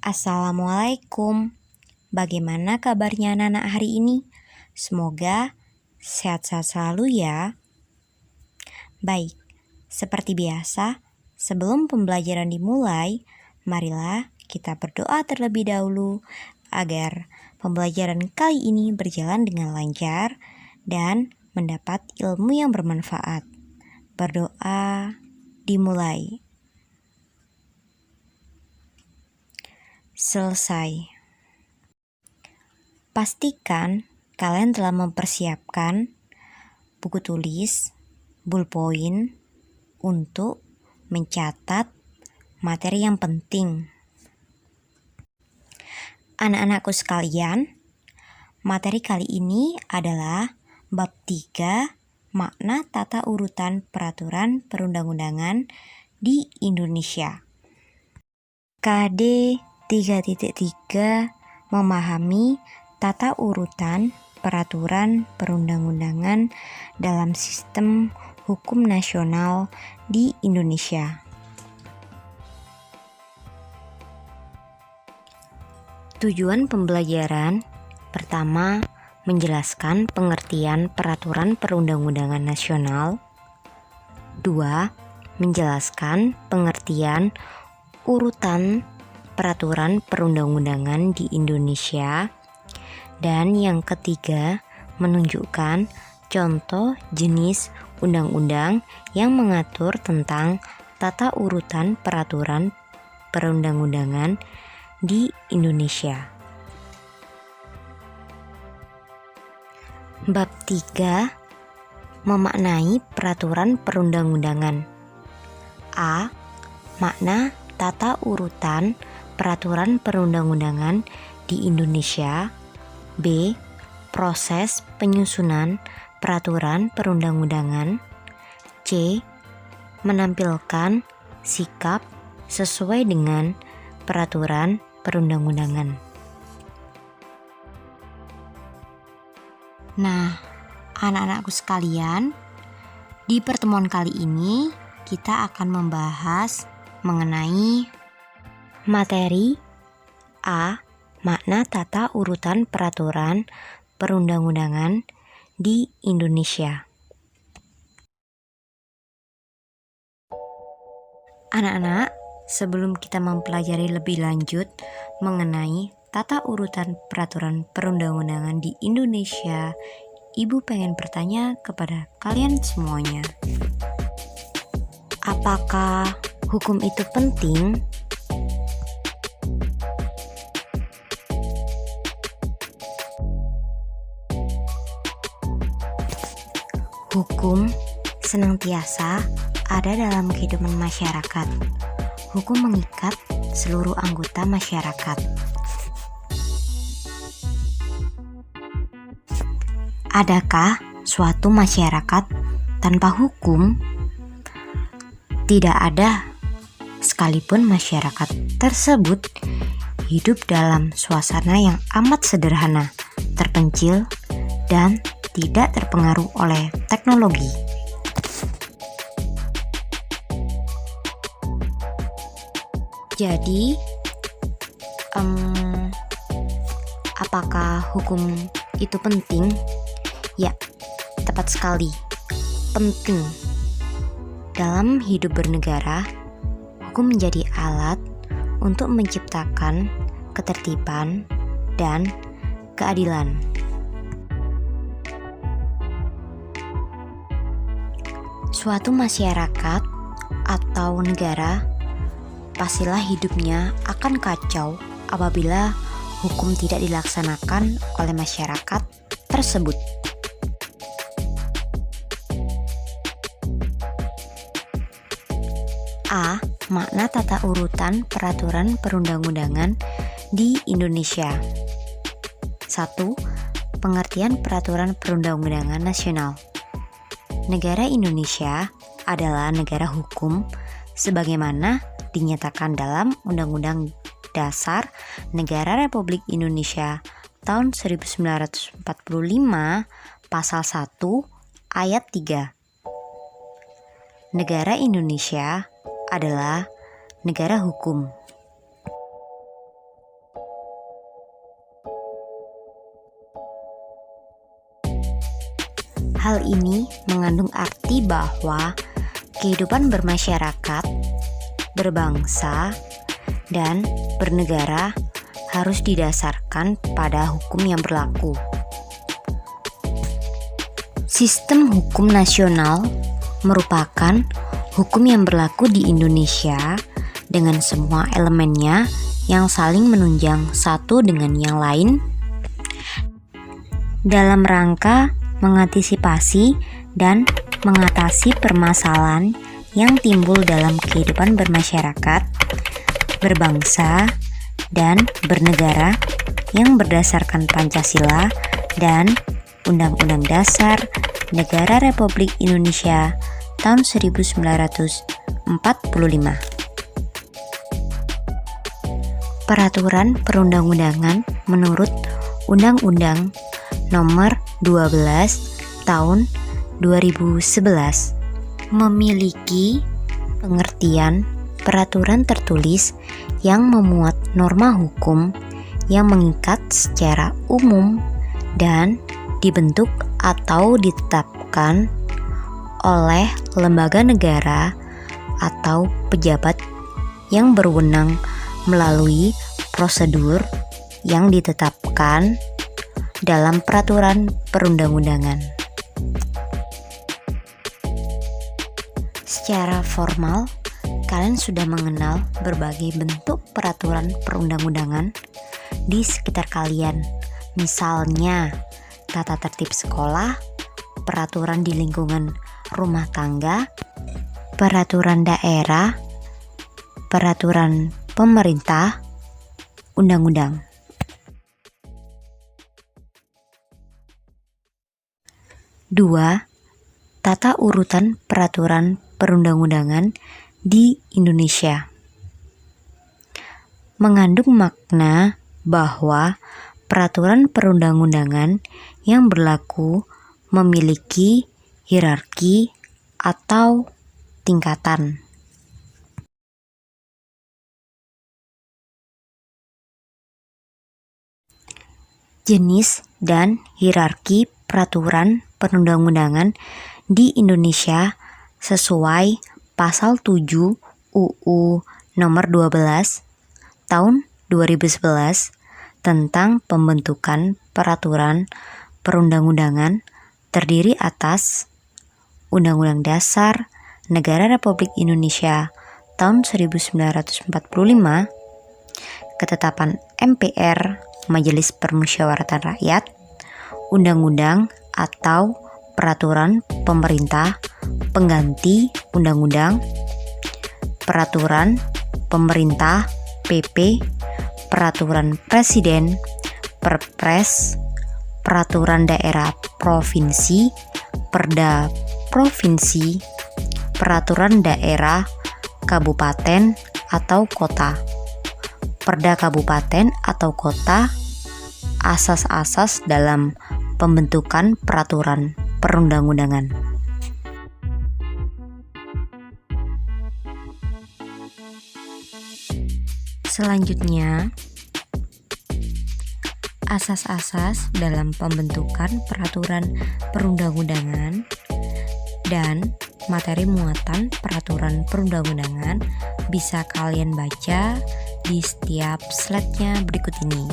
Assalamualaikum. Bagaimana kabarnya anak-anak hari ini? Semoga sehat-sehat selalu ya. Baik, seperti biasa, sebelum pembelajaran dimulai, marilah kita berdoa terlebih dahulu agar pembelajaran kali ini berjalan dengan lancar dan mendapat ilmu yang bermanfaat. Berdoa dimulai. Selesai. Pastikan kalian telah mempersiapkan buku tulis, ballpoint untuk mencatat materi yang penting. Anak-anakku sekalian, materi kali ini adalah bab 3, makna tata urutan peraturan perundang-undangan di Indonesia. KD 3.3 memahami tata urutan peraturan perundang-undangan dalam sistem hukum nasional di Indonesia. Tujuan pembelajaran pertama, menjelaskan pengertian peraturan perundang-undangan nasional. 2. Menjelaskan pengertian urutan peraturan perundang-undangan di Indonesia. Dan yang ketiga, menunjukkan contoh jenis undang-undang yang mengatur tentang tata urutan peraturan perundang-undangan di Indonesia. Bab 3, memaknai peraturan perundang-undangan. A. Makna tata urutan peraturan perundang-undangan di Indonesia. B. Proses penyusunan peraturan perundang-undangan. C. Menampilkan sikap sesuai dengan peraturan perundang-undangan. Nah, anak-anakku sekalian, di pertemuan kali ini kita akan membahas mengenai materi A. Makna tata urutan peraturan perundang-undangan di Indonesia. Anak-anak, sebelum kita mempelajari lebih lanjut mengenai tata urutan peraturan perundang-undangan di Indonesia, Ibu pengen bertanya kepada kalian semuanya. Apakah hukum itu penting? Hukum senantiasa ada dalam kehidupan masyarakat. Hukum mengikat seluruh anggota masyarakat. Adakah suatu masyarakat tanpa hukum? Tidak ada, sekalipun masyarakat tersebut hidup dalam suasana yang amat sederhana, terpencil, dan tidak terpengaruh oleh teknologi. Jadi, apakah hukum itu penting? Ya, tepat sekali, penting. Dalam hidup bernegara, hukum menjadi alat untuk menciptakan ketertiban dan keadilan. Suatu masyarakat atau negara pastilah hidupnya akan kacau apabila hukum tidak dilaksanakan oleh masyarakat tersebut. A. Makna tata urutan peraturan perundang-undangan di Indonesia. 1. Pengertian peraturan perundang-undangan nasional. Negara Indonesia adalah negara hukum sebagaimana dinyatakan dalam Undang-Undang Dasar Negara Republik Indonesia tahun 1945 Pasal 1 Ayat 3. Negara Indonesia adalah negara hukum. Hal ini mengandung arti bahwa kehidupan bermasyarakat, berbangsa, dan bernegara harus didasarkan pada hukum yang berlaku. Sistem hukum nasional merupakan hukum yang berlaku di Indonesia dengan semua elemennya yang saling menunjang satu dengan yang lain dalam rangka mengantisipasi dan mengatasi permasalahan yang timbul dalam kehidupan bermasyarakat, berbangsa, dan bernegara yang berdasarkan Pancasila dan Undang-Undang Dasar Negara Republik Indonesia tahun 1945. Peraturan perundang-undangan menurut Undang-Undang Nomor 12 Tahun 2011 memiliki pengertian peraturan tertulis yang memuat norma hukum yang mengikat secara umum dan dibentuk atau ditetapkan oleh lembaga negara atau pejabat yang berwenang melalui prosedur yang ditetapkan dalam peraturan perundang-undangan. Secara formal, kalian sudah mengenal berbagai bentuk peraturan perundang-undangan di sekitar kalian. Misalnya, tata tertib sekolah, peraturan di lingkungan rumah tangga, peraturan daerah, peraturan pemerintah, undang-undang. Dua, tata urutan peraturan perundang-undangan di Indonesia mengandung makna bahwa peraturan perundang-undangan yang berlaku memiliki hierarki atau tingkatan. Jenis dan hierarki peraturan perundang-undangan di Indonesia sesuai Pasal 7 UU Nomor 12 Tahun 2011 tentang pembentukan peraturan perundang-undangan terdiri atas Undang-Undang Dasar Negara Republik Indonesia tahun 1945, Ketetapan MPR Majelis Permusyawaratan Rakyat, Undang-undang atau peraturan pemerintah pengganti undang-undang, peraturan pemerintah PP, peraturan presiden, Perpres, peraturan daerah provinsi, Perda provinsi, peraturan daerah kabupaten atau kota, Perda kabupaten atau kota, asas-asas dalam pembentukan peraturan perundang-undangan. Selanjutnya, asas-asas dalam pembentukan peraturan perundang-undangan dan materi muatan peraturan perundang-undangan bisa kalian baca di setiap slide-nya berikut ini.